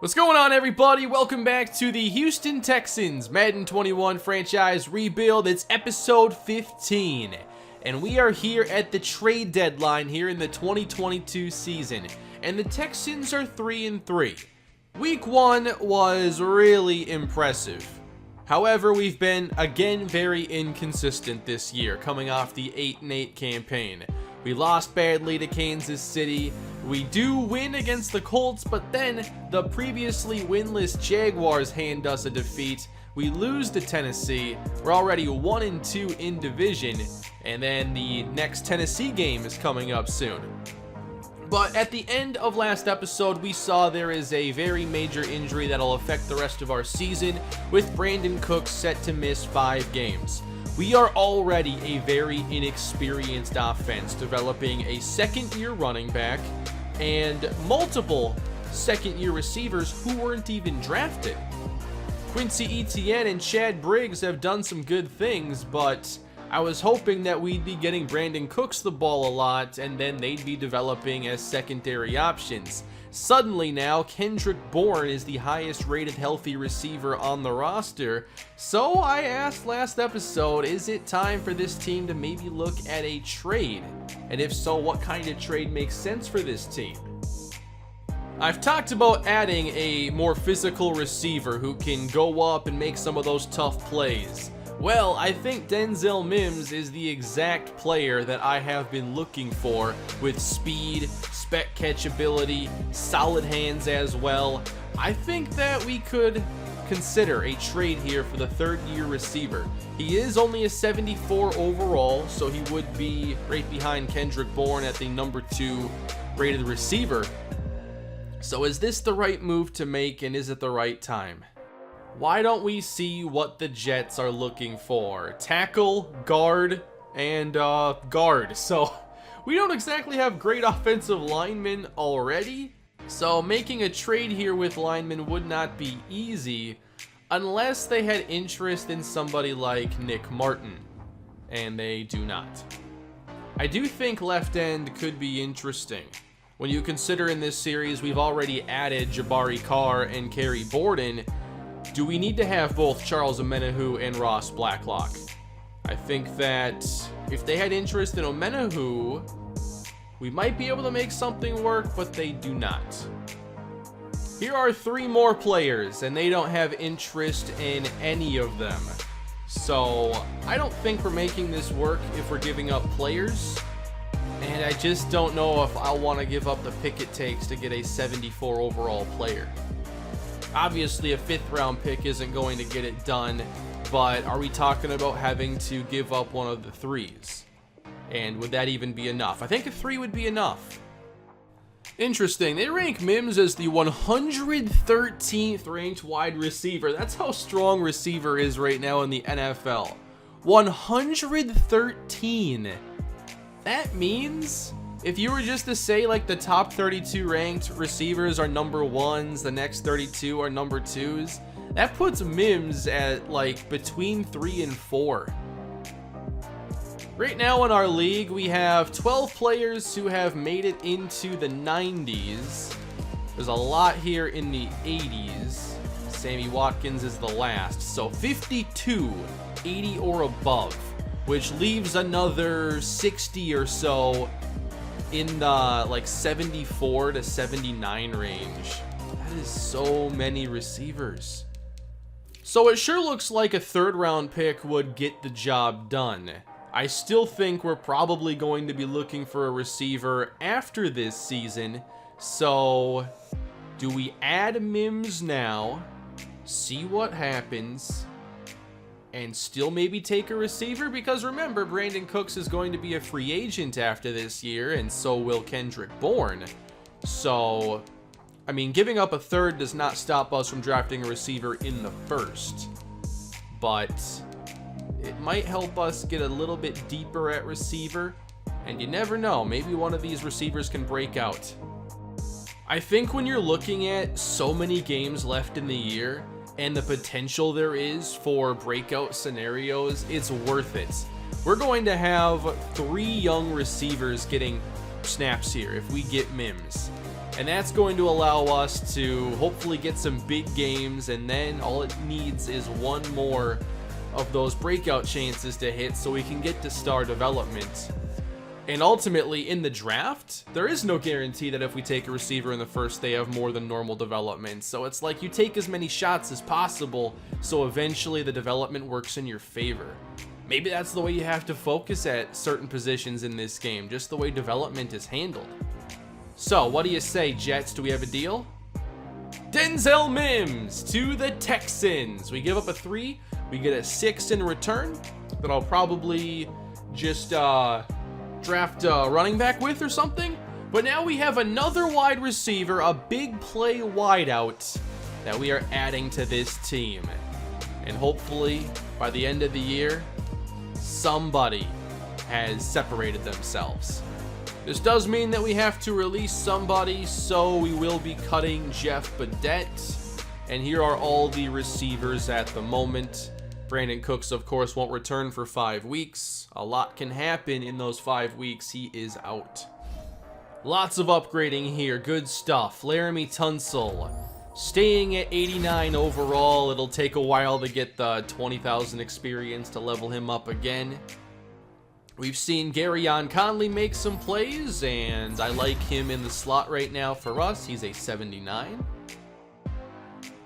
What's going on, everybody? Welcome back to the Houston Texans Madden 21 franchise rebuild. It's episode 15, and we are here at the trade deadline here in the 2022 season, and the Texans are 3-3. Week 1 was really impressive. However, we've been, again, very inconsistent this year, coming off the 8-8 campaign. We lost badly to Kansas City. We do win against the Colts, but then the previously winless Jaguars hand us a defeat. We lose to Tennessee. We're already 1-2 in division, and then the next Tennessee game is coming up soon. But at the end of last episode, we saw there is a very major injury that'll affect the rest of our season, with Brandon Cooks set to miss 5 games. We are already a very inexperienced offense, developing a second-year running back and multiple second-year receivers who weren't even drafted. Quincy Etienne and Chad Briggs have done some good things, but I was hoping that we'd be getting Brandon Cooks the ball a lot, and then they'd be developing as secondary options. Suddenly now, Kendrick Bourne is the highest rated healthy receiver on the roster. So I asked last episode, is it time for this team to maybe look at a trade? And if so, what kind of trade makes sense for this team? I've talked about adding a more physical receiver who can go up and make some of those tough plays. Well, I think Denzel Mims is the exact player that I have been looking for, with speed, spec catch ability, solid hands as well. I think that we could consider a trade here for the third-year receiver. He is only a 74 overall, so he would be right behind Kendrick Bourne at the number 2 rated receiver. So is this the right move to make, and is it the right time? Why don't we see what the Jets are looking for? Tackle, guard, and guard. So we don't exactly have great offensive linemen already. So making a trade here with linemen would not be easy unless they had interest in somebody like Nick Martin. And they do not. I do think left end could be interesting. When you consider in this series we've already added Jabari Carr and Kerry Borden, do we need to have both Charles Omenihu and Ross Blacklock? I think that if they had interest in Omenihu, we might be able to make something work, but they do not. Here are 3 more players, and they don't have interest in any of them. So I don't think we're making this work if we're giving up players, and I just don't know if I'll want to give up the pick it takes to get a 74 overall player. Obviously, a 5th round pick isn't going to get it done, but are we talking about having to give up one of the 3s? And would that even be enough? I think a 3 would be enough. Interesting, they rank Mims as the 113th ranked wide receiver. That's how strong receiver is right now in the NFL. 113. That means if you were just to say like the top 32 ranked receivers are number 1s, the next 32 are number 2s, that puts Mims at like between 3 and 4. Right now in our league, we have 12 players who have made it into the 90s. There's a lot here in the 80s. Sammy Watkins is the last. So 52, 80 or above, which leaves another 60 or so in the like 74 to 79 range. That is so many receivers. So it sure looks like a 3rd round pick would get the job done. I still think we're probably going to be looking for a receiver after this season. So do we add Mims now, see what happens, and still maybe take a receiver? Because remember, Brandon Cooks is going to be a free agent after this year, and so will Kendrick Bourne. So, I mean, giving up a 3rd does not stop us from drafting a receiver in the 1st. But it might help us get a little bit deeper at receiver, and you never know, maybe one of these receivers can break out. I think when you're looking at so many games left in the year, and the potential there is for breakout scenarios, it's worth it. We're going to have 3 young receivers getting snaps here if we get Mims. And that's going to allow us to hopefully get some big games, and then all it needs is one more of those breakout chances to hit so we can get to star development. And ultimately, in the draft, there is no guarantee that if we take a receiver in the first, they have more than normal development. So it's like you take as many shots as possible, so eventually the development works in your favor. Maybe that's the way you have to focus at certain positions in this game, just the way development is handled. So, what do you say, Jets? Do we have a deal? Denzel Mims to the Texans. We give up a 3. We get a 6 in return that I'll probably just draft a running back with or something. But now we have another wide receiver, a big play wideout that we are adding to this team. And hopefully, by the end of the year, somebody has separated themselves. This does mean that we have to release somebody, so we will be cutting Jeff Badette. And here are all the receivers at the moment. Brandon Cooks, of course, won't return for 5 weeks. A lot can happen in those 5 weeks. He is out. Lots of upgrading here. Good stuff. Laramie Tunsil staying at 89 overall. It'll take a while to get the 20,000 experience to level him up again. We've seen Garyon Conley make some plays, and I like him in the slot right now for us. He's a 79.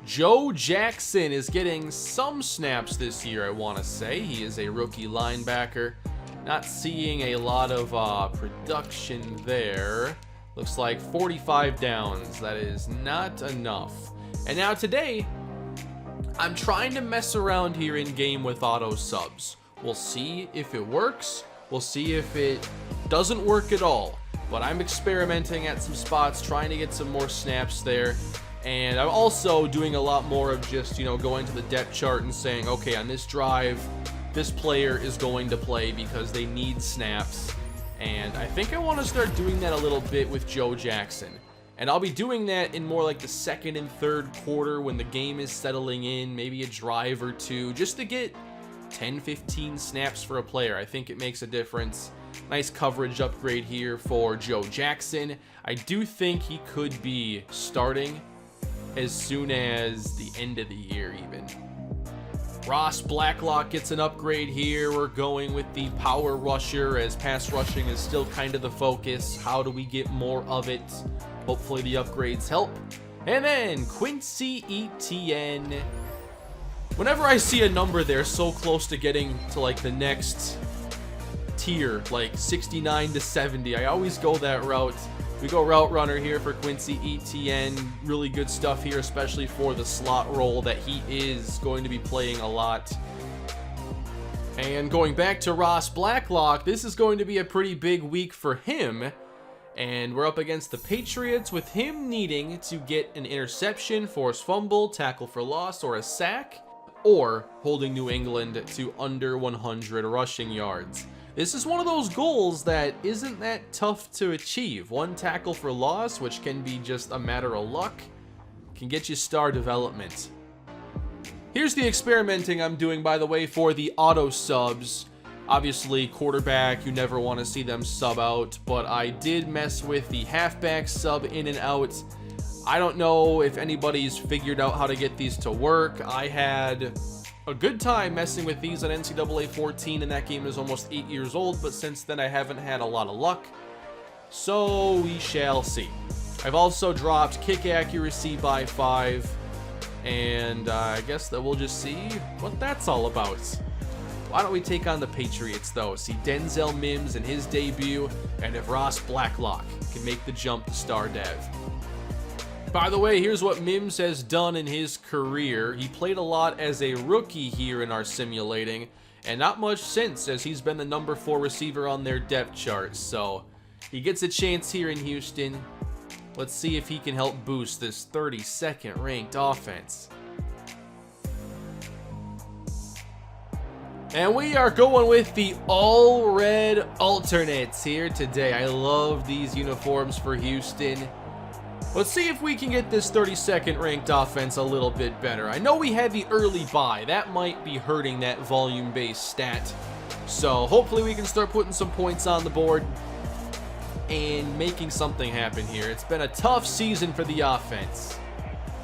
Joe Jackson is getting some snaps this year, I want to say. He is a rookie linebacker. Not seeing a lot of production there. Looks like 45 downs. That is not enough. And now today, I'm trying to mess around here in game with auto subs. We'll see if it works. We'll see if it doesn't work at all. But I'm experimenting at some spots, trying to get some more snaps there. And I'm also doing a lot more of just, going to the depth chart and saying, okay, on this drive, this player is going to play because they need snaps. And I think I want to start doing that a little bit with Joe Jackson. And I'll be doing that in more like the second and third quarter when the game is settling in, maybe a drive or two, just to get 10-15 snaps for a player. I think it makes a difference. Nice coverage upgrade here for Joe Jackson. I do think he could be starting as soon as the end of the year even. Ross Blacklock gets an upgrade here. We're going with the power rusher as pass rushing is still kind of the focus. How do we get more of it? Hopefully the upgrades help. And then Quincy Etienne. Whenever I see a number there so close to getting to like the next tier, like 69 to 70, I always go that route. We go route runner here for Quincy Etienne. Really good stuff here, especially for the slot role that he is going to be playing a lot. And going back to Ross Blacklock, this is going to be a pretty big week for him. And we're up against the Patriots with him needing to get an interception, forced fumble, tackle for loss, or a sack, or holding New England to under 100 rushing yards. This is one of those goals that isn't that tough to achieve. One tackle for loss, which can be just a matter of luck, can get you star development. Here's the experimenting I'm doing, by the way, for the auto subs. Obviously, quarterback, you never want to see them sub out, but I did mess with the halfback sub in and out. I don't know if anybody's figured out how to get these to work. I had a good time messing with these on NCAA 14, and that game is almost 8 years old, but since then I haven't had a lot of luck. So we shall see. I've also dropped kick accuracy by 5, and I guess that we'll just see what that's all about. Why don't we take on the Patriots, though? See Denzel Mims in his debut, and if Ross Blacklock can make the jump to star dev. By the way, here's what Mims has done in his career. He played a lot as a rookie here in our simulating, and not much since, as he's been the number 4 receiver on their depth chart. So he gets a chance here in Houston. Let's see if he can help boost this 32nd ranked offense. And we are going with the all-red alternates here today. I love these uniforms for Houston. Let's see if we can get this 32nd ranked offense a little bit better. I know we had the early bye. That might be hurting that volume-based stat. So hopefully we can start putting some points on the board. and making something happen here. It's been a tough season for the offense.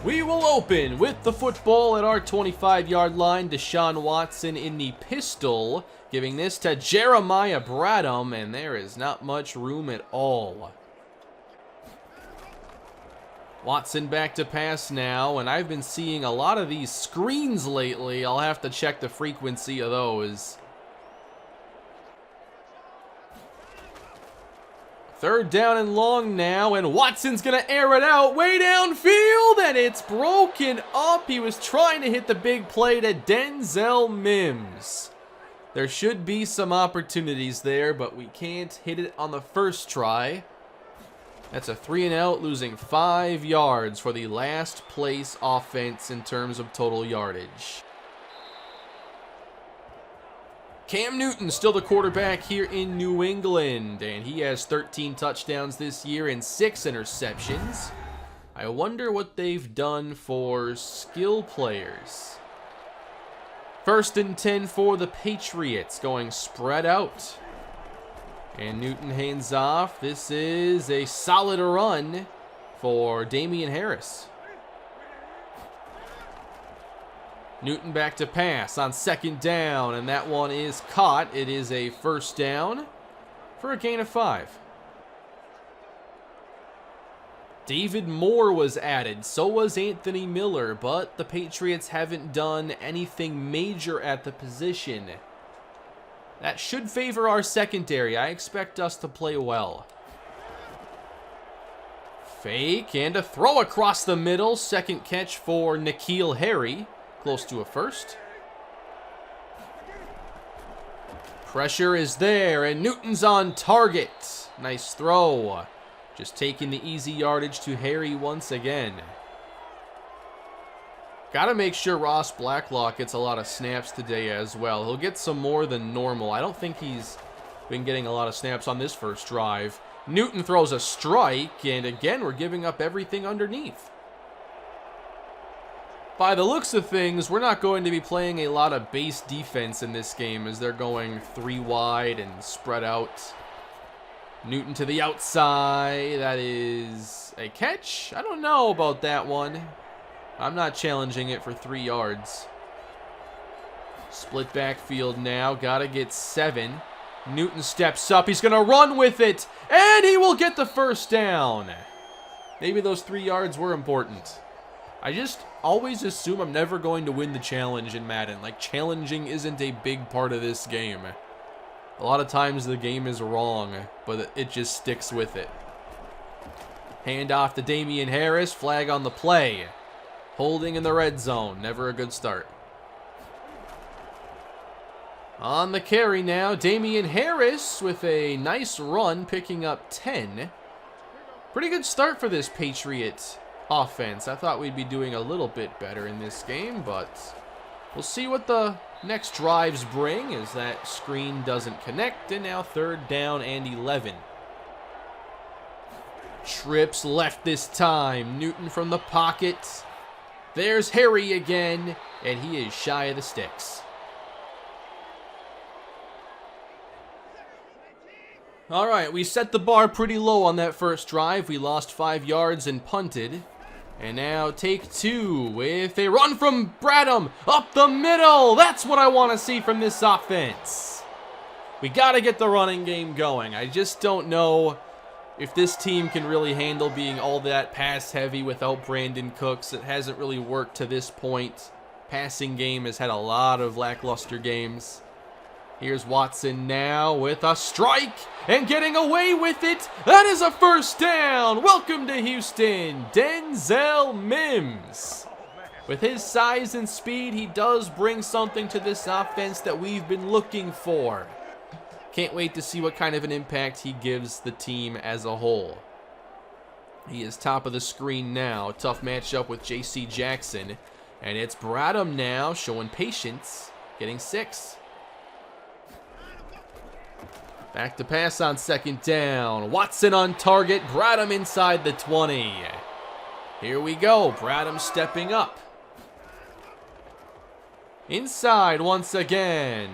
We will open with the football at our 25-yard line. Deshaun Watson in the pistol, giving this to Jeremiah Bradham, and there is not much room at all. Watson back to pass now, and I've been seeing a lot of these screens lately. I'll have to check the frequency of those. Third down and long now, and Watson's going to air it out way downfield, and it's broken up. He was trying to hit the big play to Denzel Mims. There should be some opportunities there, but we can't hit it on the first try. That's a 3 and out, losing 5 yards for the last place offense in terms of total yardage. Cam Newton still the quarterback here in New England, and he has 13 touchdowns this year and 6 interceptions. I wonder what they've done for skill players. 1st and 10 for the Patriots, going spread out. And Newton hands off. This is a solid run for Damian Harris. Newton back to pass on 2nd down, and that one is caught. It is a 1st down for a gain of 5. David Moore was added, so was Anthony Miller, but the Patriots haven't done anything major at the position. That should favor our secondary. I expect us to play well. Fake and a throw across the middle. 2nd catch for N'Keal Harry. Close to a 1st. Pressure is there, and Newton's on target. Nice throw. Just taking the easy yardage to Harry once again. Got to make sure Ross Blacklock gets a lot of snaps today as well. He'll get some more than normal. I don't think he's been getting a lot of snaps on this first drive. Newton throws a strike, and again, we're giving up everything underneath. By the looks of things, we're not going to be playing a lot of base defense in this game as they're going 3 wide and spread out. Newton to the outside. That is a catch? I don't know about that one. I'm not challenging it for 3 yards. Split backfield now. Gotta get 7. Newton steps up. He's gonna run with it. And he will get the 1st down. Maybe those 3 yards were important. I just always assume I'm never going to win the challenge in Madden. Like, challenging isn't a big part of this game. A lot of times the game is wrong, but it just sticks with it. Hand off to Damian Harris. Flag on the play. Holding in the red zone. Never a good start. On the carry now, Damian Harris with a nice run, picking up 10. Pretty good start for this Patriot offense. I thought we'd be doing a little bit better in this game, but we'll see what the next drives bring as that screen doesn't connect. And now 3rd down and 11. Trips left this time. Newton from the pocket. There's Harry again, and he is shy of the sticks. All right, we set the bar pretty low on that first drive. We lost 5 yards and punted. And now take 2 with a run from Bradham up the middle. That's what I want to see from this offense. We got to get the running game going. I just don't know if this team can really handle being all that pass heavy without Brandon Cooks. It hasn't really worked to this point. Passing game has had a lot of lackluster games. Here's Watson now with a strike and getting away with it. That is a 1st down. Welcome to Houston, Denzel Mims. With his size and speed, he does bring something to this offense that we've been looking for. Can't wait to see what kind of an impact he gives the team as a whole. He is top of the screen now. Tough matchup with J.C. Jackson. And it's Bradham now showing patience, getting 6. Back to pass on 2nd down. Watson on target. Bradham inside the 20. Here we go. Bradham stepping up. Inside once again.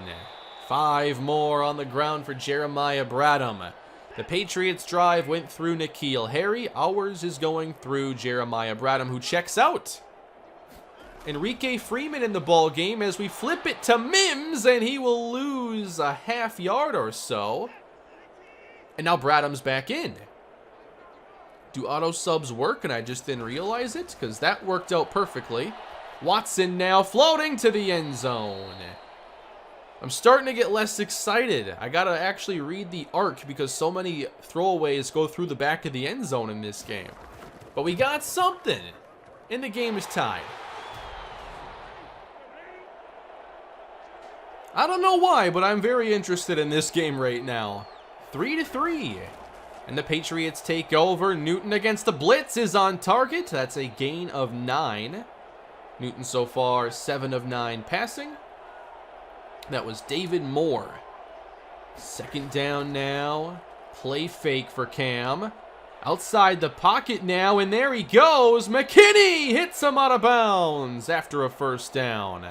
5 more on the ground for Jeremiah Bradham. The Patriots drive went through N'Keal Harry. Ours is going through Jeremiah Bradham, who checks out. Enrique Freeman in the ball game as we flip it to Mims, and he will lose a half yard or so. And now Bradham's back in. Do auto subs work and I just didn't realize it? Because that worked out perfectly. Watson now floating to the end zone. I'm starting to get less excited. I gotta actually read the arc because so many throwaways go through the back of the end zone in this game. But we got something. And the game is tied. I don't know why, but I'm very interested in this game right now. 3-3. And the Patriots take over. Newton against the blitz is on target. That's a gain of 9. Newton so far 7 of 9 passing. That was David Moore. Second down now. Play fake for Cam. Outside the pocket now, and there he goes. McKinney hits him out of bounds after a first down.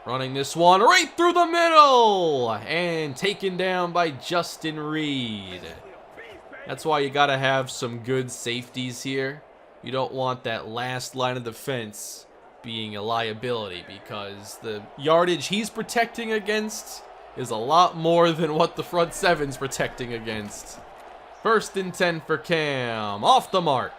Running this one right through the middle. And taken down by Justin Reed. That's why you got to have some good safeties here. You don't want that last line of defense being a liability because the yardage he's protecting against is a lot more than what the front seven's protecting against. 1st and 10 for Cam. Off the mark.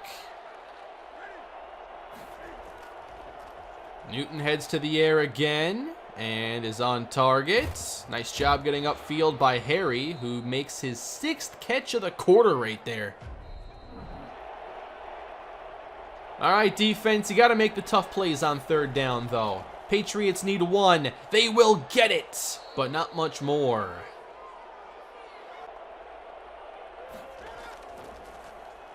Newton heads to the air again and is on target. Nice job getting upfield by Harry, who makes his 6th catch of the quarter right there. All right, defense, you got to make the tough plays on 3rd down, though. Patriots need 1. They will get it, but not much more.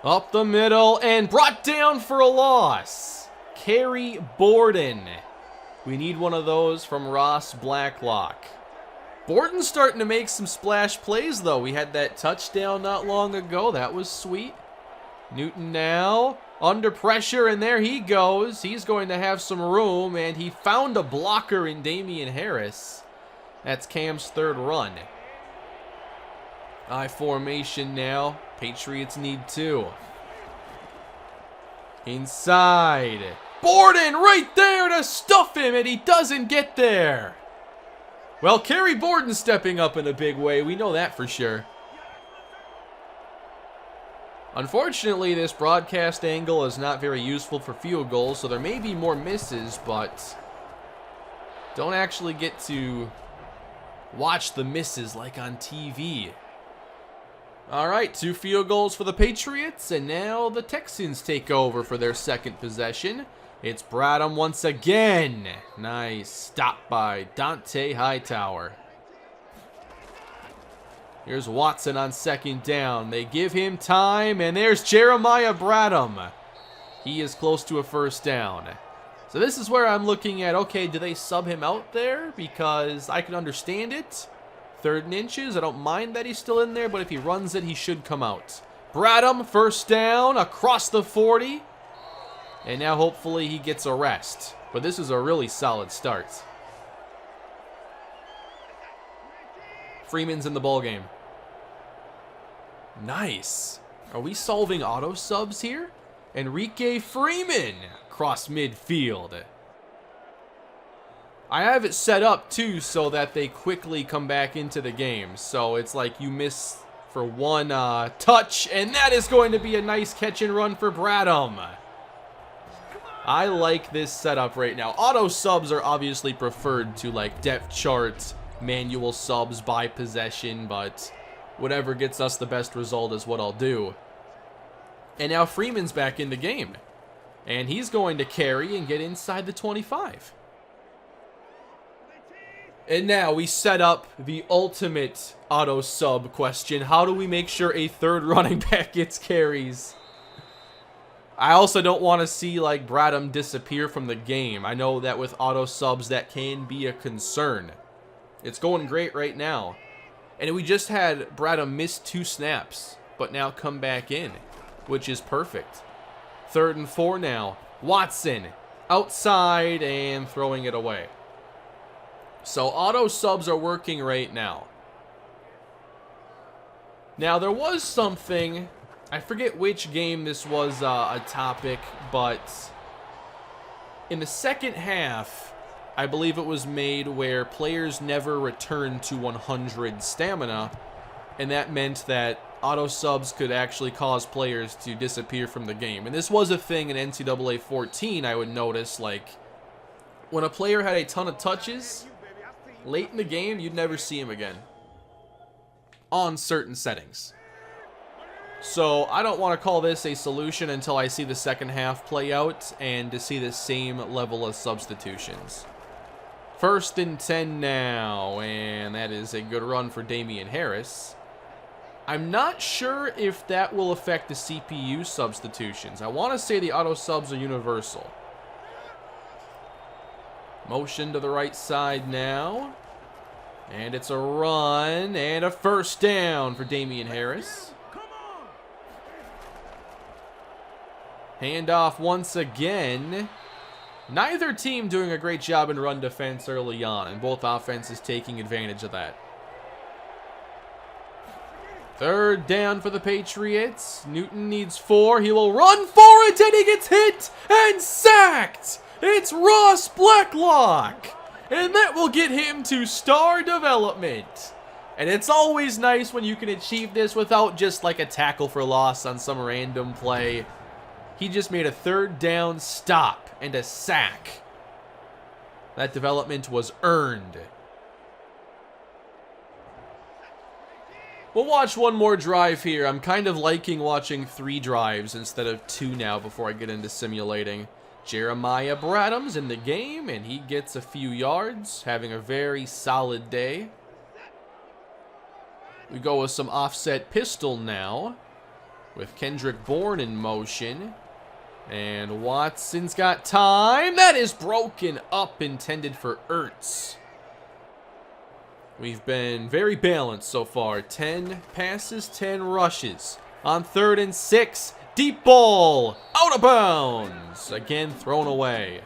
Up the middle and brought down for a loss. Kerry Borden. We need one of those from Ross Blacklock. Borden's starting to make some splash plays, though. We had that touchdown not long ago. That was sweet. Newton now under pressure, and there he goes. He's going to have some room, and he found a blocker in Damian Harris. That's Cam's 3rd run. I formation now. Patriots need 2. Inside. Borden right there to stuff him, and he doesn't get there. Well, Kerry Borden stepping up in a big way. We know that for sure. Unfortunately, this broadcast angle is not very useful for field goals, so there may be more misses, but don't actually get to watch the misses like on TV. All right, 2 field goals for the Patriots, and now the Texans take over for their 2nd possession. It's Bradham once again. Nice stop by Dante Hightower. Here's Watson on 2nd down. They give him time, and there's Jeremiah Bradham. He is close to a 1st down. So this is where I'm looking at, okay, do they sub him out there? Because I can understand it. 3rd and inches, I don't mind that he's still in there, but if he runs it, he should come out. Bradham, 1st down, across the 40. And now hopefully he gets a rest. But this is a really solid start. Freeman's in the ballgame. Nice. Are we solving auto subs here? Enrique Freeman across midfield. I have it set up too so that they quickly come back into the game. So it's like you miss for 1 touch, and that is going to be a nice catch and run for Bradham. I like this setup right now. Auto subs are obviously preferred to like depth chart, manual subs by possession, but whatever gets us the best result is what I'll do. And now Freeman's back in the game. And he's going to carry and get inside the 25. And now we set up the ultimate auto sub question. How do we make sure a 3rd running back gets carries? I also don't want to see like Bradham disappear from the game. I know that with auto subs that can be a concern. It's going great right now. And we just had Bradham miss 2 snaps, but now come back in, which is perfect. 3rd and 4 now. Watson outside and throwing it away. So auto subs are working right now. Now, there was something, I forget which game this was a topic, but in the second half, I believe it was made where players never returned to 100 stamina, and that meant that auto subs could actually cause players to disappear from the game. And this was a thing in NCAA 14, I would notice, like, when a player had a ton of touches, late in the game, you'd never see him again on certain settings. So I don't want to call this a solution until I see the second half play out and to see the same level of substitutions. 1st and 10 now, and that is a good run for Damian Harris. I'm not sure if that will affect the CPU substitutions. I want to say the auto subs are universal. Motion to the right side now. And it's a run and a 1st down for Damian Harris. Handoff once again. Neither team doing a great job in run defense early on, and both offenses taking advantage of that. 3rd down for the Patriots. Newton needs 4. He will run for it, and he gets hit and sacked. It's Ross Blacklock. And that will get him to star development. And it's always nice when you can achieve this without just like a tackle for loss on some random play. He just made a 3rd down stop and a sack. That development was earned. We'll watch one more drive here. I'm kind of liking watching 3 drives instead of 2 now before I get into simulating. Jeremiah Bradham's in the game, and he gets a few yards, having a very solid day. We go with some offset pistol now, with Kendrick Bourne in motion. And Watson's got time. That is broken up, intended for Ertz. We've been very balanced so far. 10 passes, 10 rushes. On 3rd and 6, deep ball, out of bounds. Again, thrown away.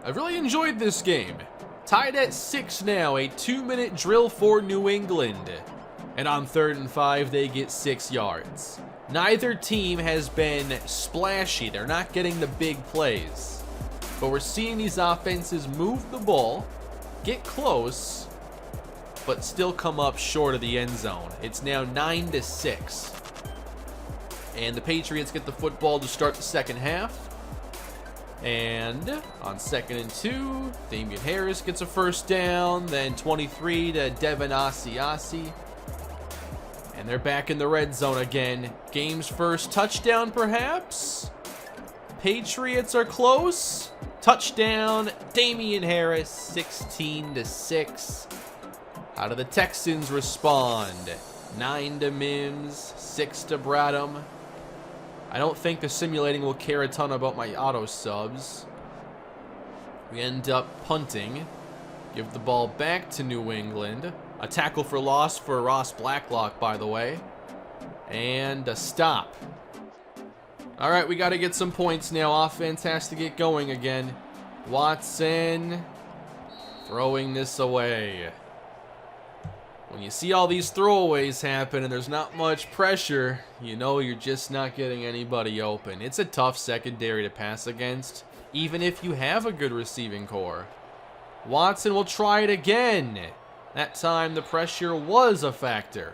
I've really enjoyed this game. Tied at 6 now, a 2-minute drill for New England. And on 3rd and 5, they get 6 yards. Neither team has been splashy. They're not getting the big plays. But we're seeing these offenses move the ball, get close, but still come up short of the end zone. It's now 9-6. And the Patriots get the football to start the second half. And on 2nd and 2, Damian Harris gets a 1st down. Then 23 to Devin Asiasi. And they're back in the red zone again. Game's first touchdown, perhaps. Patriots are close. Touchdown, Damian Harris, 16-6. How do the Texans respond? 9 to Mims, 6 to Bradham. I don't think the simulating will care a ton about my auto subs. We end up punting. Give the ball back to New England. A tackle for loss for Ross Blacklock, by the way. And a stop. All right, we got to get some points now. Offense has to get going again. Watson throwing this away. When you see all these throwaways happen and there's not much pressure, you know you're just not getting anybody open. It's a tough secondary to pass against, even if you have a good receiving core. Watson will try it again. That time the pressure was a factor.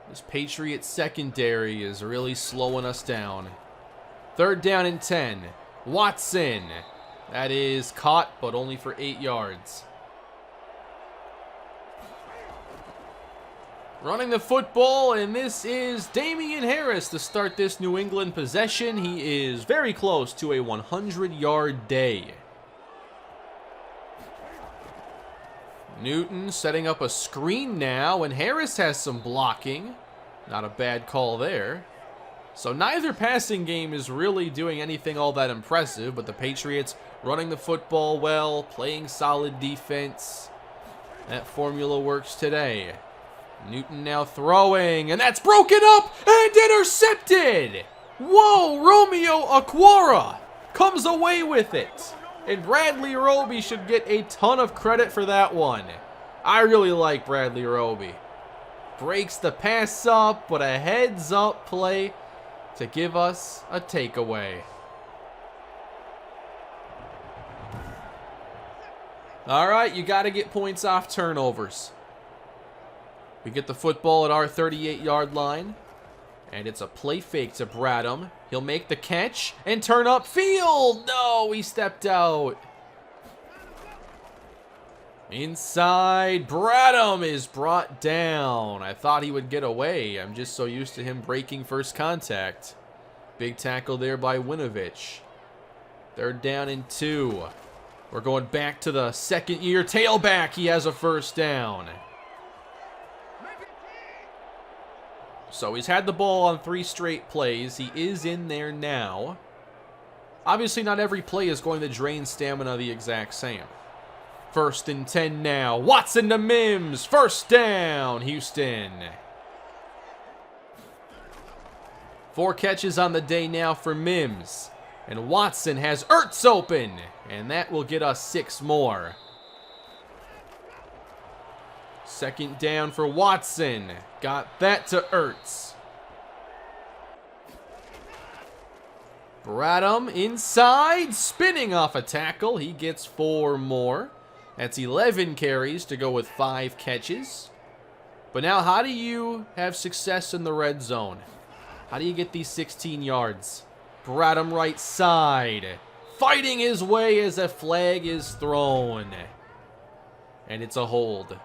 This Patriots secondary is really slowing us down. 3rd down and 10. Watson. That is caught, but only for 8 yards. Running the football, and this is Damian Harris to start this New England possession. He is very close to a 100-yard day. Newton setting up a screen now, and Harris has some blocking. Not a bad call there. So neither passing game is really doing anything all that impressive, but the Patriots running the football well, playing solid defense. That formula works today. Newton now throwing, and that's broken up and intercepted! Whoa, Romeo Okwara comes away with it. And Bradley Roby should get a ton of credit for that one. I really like Bradley Roby. Breaks the pass up, but a heads-up play to give us a takeaway. All right, you got to get points off turnovers. We get the football at our 38-yard line. And it's a play fake to Bradham. He'll make the catch and turn upfield. No, he stepped out. Inside, Bradham is brought down. I thought he would get away. I'm just so used to him breaking first contact. Big tackle there by Winovich. 3rd down and 2. We're going back to the second-year tailback. He has a first down. So he's had the ball on 3 straight plays. He is in there now. Obviously, not every play is going to drain stamina the exact same. 1st and 10 now. Watson to Mims. First down, Houston. 4 catches on the day now for Mims. And Watson has Ertz open. And that will get us 6 more. 2nd down for Watson. Got that to Ertz. Bradham inside, spinning off a tackle. He gets 4 more. That's 11 carries to go with 5 catches. But now, how do you have success in the red zone? How do you get these 16 yards? Bradham right side, fighting his way as a flag is thrown. And it's a hold.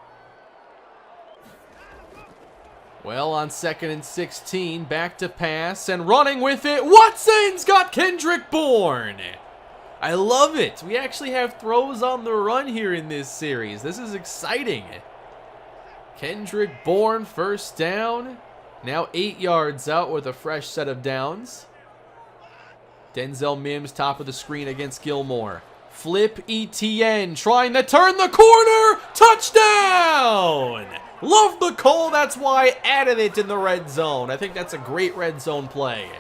Well, on 2nd and 16, back to pass and running with it. Watson's got Kendrick Bourne. I love it. We actually have throws on the run here in this series. This is exciting. Kendrick Bourne, first down. Now 8 yards out with a fresh set of downs. Denzel Mims, top of the screen against Gilmore. Flip Etienne, trying to turn the corner. Touchdown! Love the call. That's why I added it in the red zone. I think that's a great red zone play.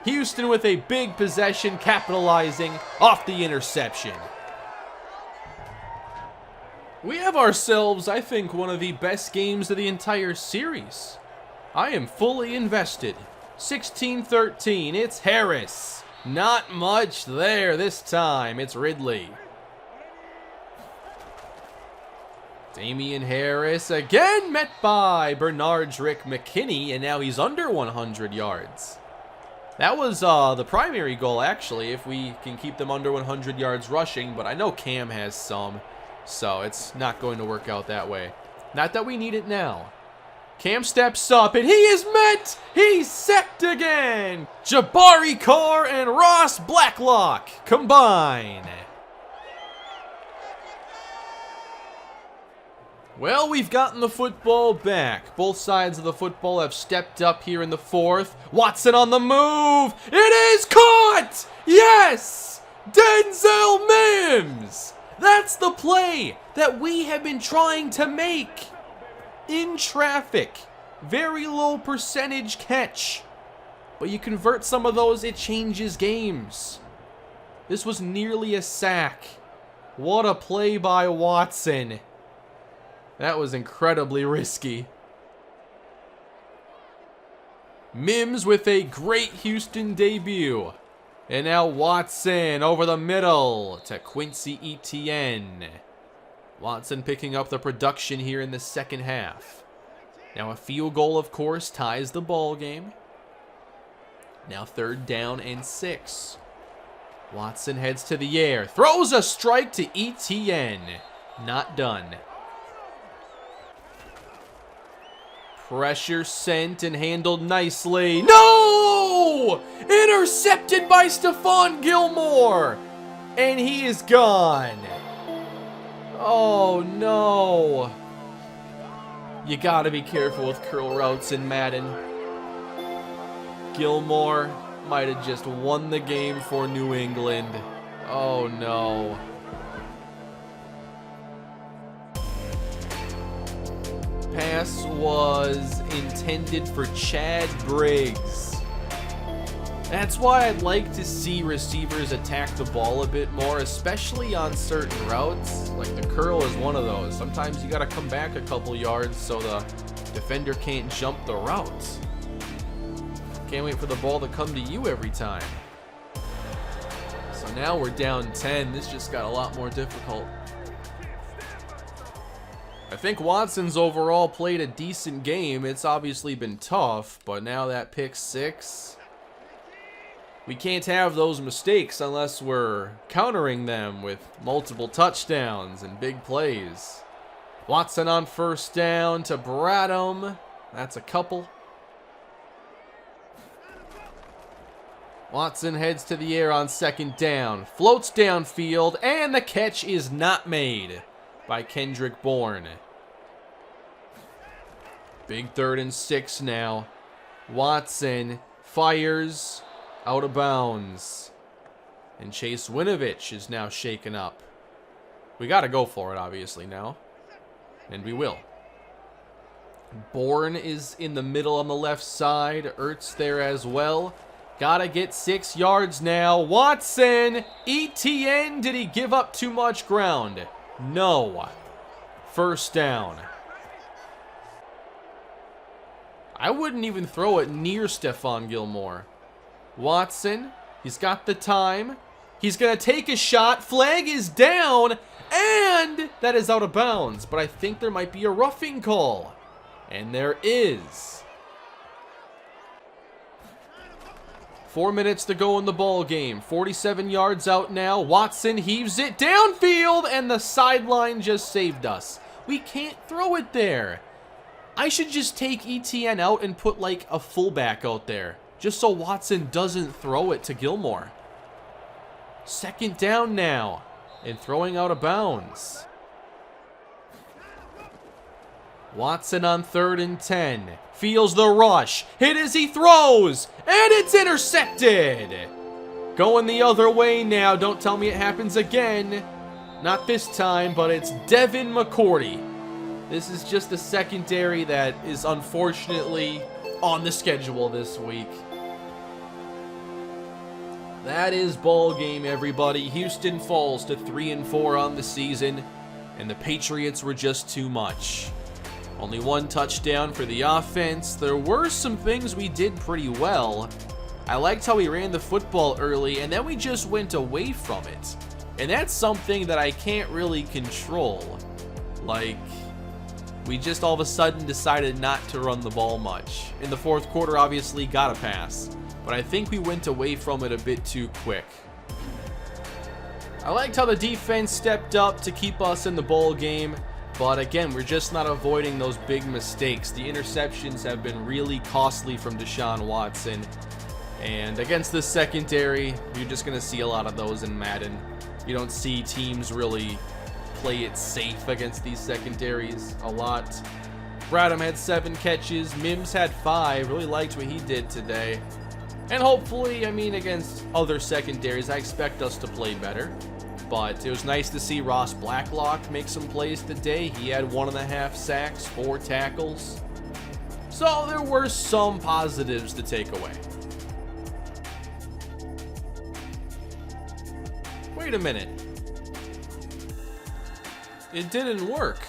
Houston with a big possession, capitalizing off the interception. We have ourselves, I think, one of the best games of the entire series. I am fully invested. 16-13, it's Harris. Not much there this time. It's Ridley. Damian Harris again met by Bernardrick McKinney, and now he's under 100 yards. That was the primary goal, actually, if we can keep them under 100 yards rushing, but I know Cam has some, so it's not going to work out that way. Not that we need it now. Cam steps up, and he is met! He's sacked again! Jabari Carr and Ross Blacklock combine. Well, we've gotten the football back. Both sides of the football have stepped up here in the 4th. Watson on the move. It is caught! Yes! Denzel Mims! That's the play that we have been trying to make. In traffic. Very low percentage catch. But you convert some of those, it changes games. This was nearly a sack. What a play by Watson. That was incredibly risky. Mims with a great Houston debut. And now Watson over the middle to Quincy Etienne. Watson picking up the production here in the second half. Now a field goal, of course, ties the ball game. Now 3rd down and 6. Watson heads to the air. Throws a strike to Etienne. Not done. Pressure sent and handled nicely. No! Intercepted by Stephon Gilmore. And he is gone. Oh, no. You gotta be careful with curl routes in Madden. Gilmore might have just won the game for New England. Oh, no. Pass was intended for Chad Briggs. That's why I'd like to see receivers attack the ball a bit more, especially on certain routes. Like the curl is one of those. Sometimes you got to come back a couple yards so the defender can't jump the route. Can't wait for the ball to come to you every time. So now we're down 10. This just got a lot more difficult. I think Watson's overall played a decent game. It's obviously been tough, but now that pick 6, we can't have those mistakes unless we're countering them with multiple touchdowns and big plays. Watson on first down to Bradham. That's a couple. Watson heads to the air on second down, floats downfield, and the catch is not made by Kendrick Bourne. Big 3rd and 6 now. Watson fires out of bounds. And Chase Winovich is now shaken up. We got to go for it, obviously, now. And we will. Bourne is in the middle on the left side. Ertz there as well. Gotta get 6 yards now. Watson! ETN, did he give up too much ground? No. First down. I wouldn't even throw it near Stephon Gilmore. Watson, he's got the time. He's gonna take a shot. Flag is down, and that is out of bounds. But I think there might be a roughing call. And there is. 4 minutes to go in the ball game. 47 yards out now. Watson heaves it downfield, and the sideline just saved us. We can't throw it there. I should just take ETN out and put like a fullback out there, just so Watson doesn't throw it to Gilmore. Second down now, and throwing out of bounds. Watson on 3rd and 10. Feels the rush. Hit as he throws. And it's intercepted. Going the other way now. Don't tell me it happens again. Not this time, but it's Devin McCourty. This is just a secondary that is unfortunately on the schedule this week. That is ball game, everybody. Houston falls to 3-4 on the season, and the Patriots were just too much. Only 1 touchdown for the offense. There were some things we did pretty well. I liked how we ran the football early, and then we just went away from it. And that's something that I can't really control. Like, we just all of a sudden decided not to run the ball much. In the 4th quarter, obviously, got a pass. But I think we went away from it a bit too quick. I liked how the defense stepped up to keep us in the ball game. But again, we're just not avoiding those big mistakes. The interceptions have been really costly from Deshaun Watson. And against the secondary, you're just going to see a lot of those in Madden. You don't see teams really play it safe against these secondaries a lot. Bradham had 7 catches. Mims had 5. Really liked what he did today. And hopefully, I mean, against other secondaries, I expect us to play better. But it was nice to see Ross Blacklock make some plays today. He had 1.5 sacks, 4 tackles. So there were some positives to take away. Wait a minute. It didn't work.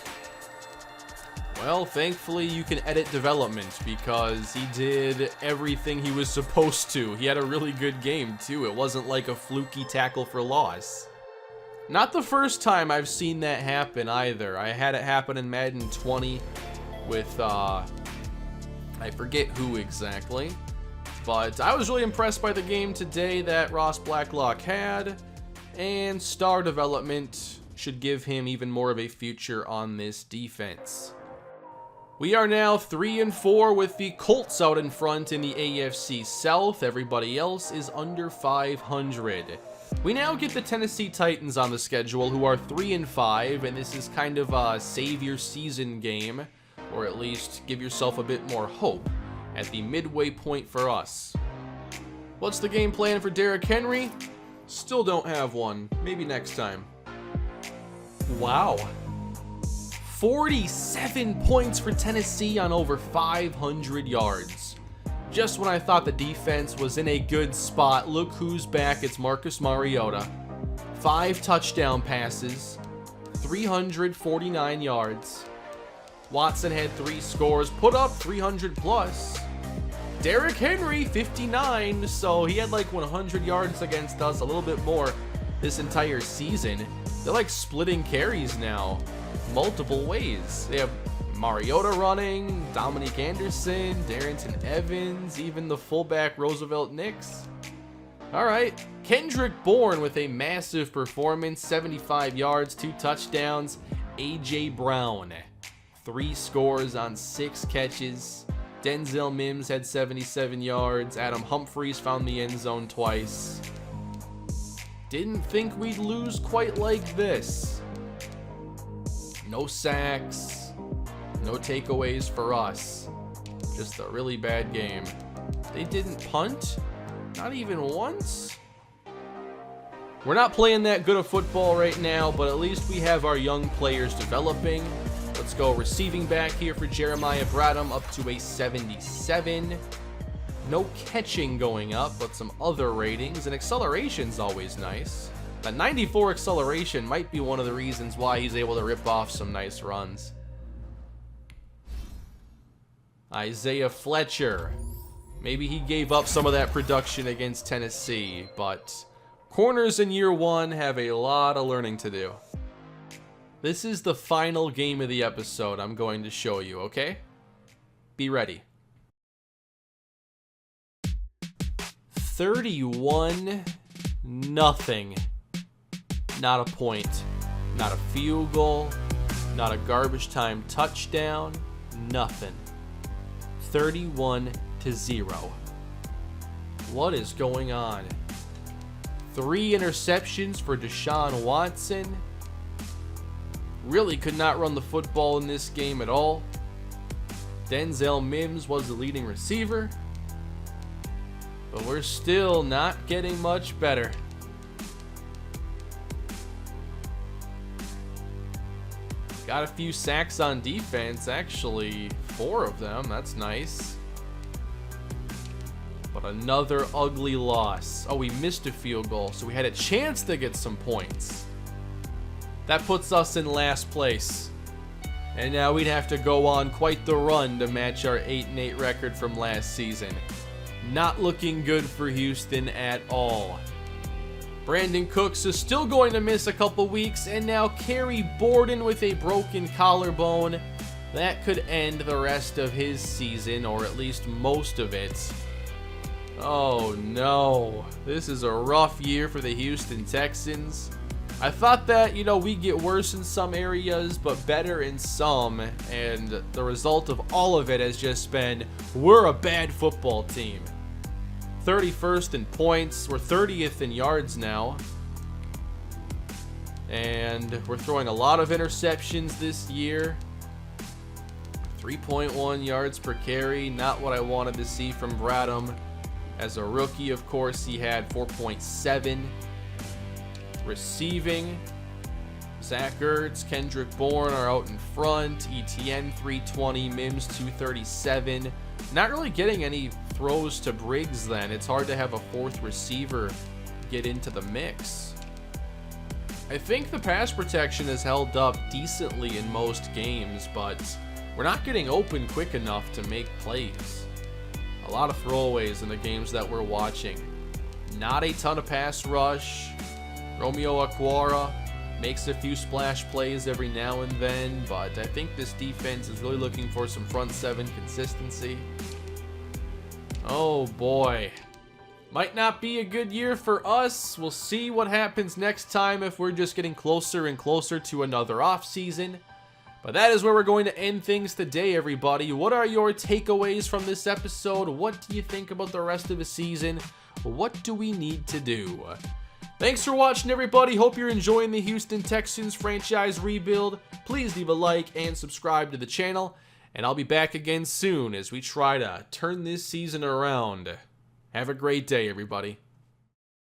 Well, thankfully you can edit development because he did everything he was supposed to. He had a really good game too. It wasn't like a fluky tackle for loss. Not the first time I've seen that happen either. I had it happen in Madden 20 with, I forget who exactly. But I was really impressed by the game today that Ross Blacklock had. And star development should give him even more of a future on this defense. We are now 3-4 with the Colts out in front in the AFC South. Everybody else is under 500. We now get the Tennessee Titans on the schedule, who are 3-5, and this is kind of a save your season game, or at least give yourself a bit more hope at the midway point for us. What's the game plan for Derrick Henry? Still don't have one. Maybe next time. Wow. 47 points for Tennessee on over 500 yards. Just when I thought the defense was in a good spot, look who's back. It's Marcus Mariota. 5 touchdown passes, 349 yards. Watson had 3 scores, put up 300 plus. Derrick Henry, 59, so he had like 100 yards against us, a little bit more this entire season. They're like splitting carries now, multiple ways. They have Mariota running, Dominique Anderson, Darrington Evans, even the fullback Roosevelt Nix. All right, Kendrick Bourne with a massive performance, 75 yards, 2 touchdowns. A.J. Brown, 3 scores on 6 catches. Denzel Mims had 77 yards. Adam Humphries found the end zone twice. Didn't think we'd lose quite like this. No sacks, no takeaways for us. Just a really bad game. They didn't punt, not even once. We're not playing that good of football right now, but at least we have our young players developing. Let's go receiving back here for Jeremiah Bradham, up to a 77. No catching going up, but some other ratings, and acceleration's always nice. That 94 acceleration might be one of the reasons why he's able to rip off some nice runs. Isaiah Fletcher. Maybe he gave up some of that production against Tennessee, but corners in year 1 have a lot of learning to do. This is the final game of the episode I'm going to show you, okay? Be ready. 31-0. Not a point, not a field goal, not a garbage time touchdown, nothing. 31-0. What is going on? 3 interceptions for Deshaun Watson. Really could not run the football in this game at all. Denzel Mims was the leading receiver. But we're still not getting much better. Got a few sacks on defense, actually 4 of them. That's nice. But another ugly loss. Oh, we missed a field goal, so we had a chance to get some points. That puts us in last place. And now we'd have to go on quite the run to match our 8-8 record from last season. Not looking good for Houston at all. Brandon Cooks is still going to miss a couple weeks, and now Kerry Borden with a broken collarbone. That could end the rest of his season, or at least most of it. Oh no, this is a rough year for the Houston Texans. I thought that, we get worse in some areas, but better in some, and the result of all of it has just been, we're a bad football team. 31st in points, we're 30th in yards now. And we're throwing a lot of interceptions this year. 3.1 yards per carry, not what I wanted to see from Bradham. As a rookie, of course, he had 4.7. Receiving, Zach Ertz, Kendrick Bourne are out in front. ETN 320, Mims 237. Not really getting any throws to Briggs then. It's hard to have a 4th receiver get into the mix. I think the pass protection has held up decently in most games, but we're not getting open quick enough to make plays. A lot of throwaways in the games that we're watching. Not a ton of pass rush. Romeo Okwara makes a few splash plays every now and then, but I think this defense is really looking for some front 7 consistency. Oh boy. Might not be a good year for us. We'll see what happens next time if we're just getting closer and closer to another offseason. But that is where we're going to end things today, everybody. What are your takeaways from this episode? What do you think about the rest of the season? What do we need to do? Thanks for watching, everybody. Hope you're enjoying the Houston Texans franchise rebuild. Please leave a like and subscribe to the channel. And I'll be back again soon as we try to turn this season around. Have a great day, everybody.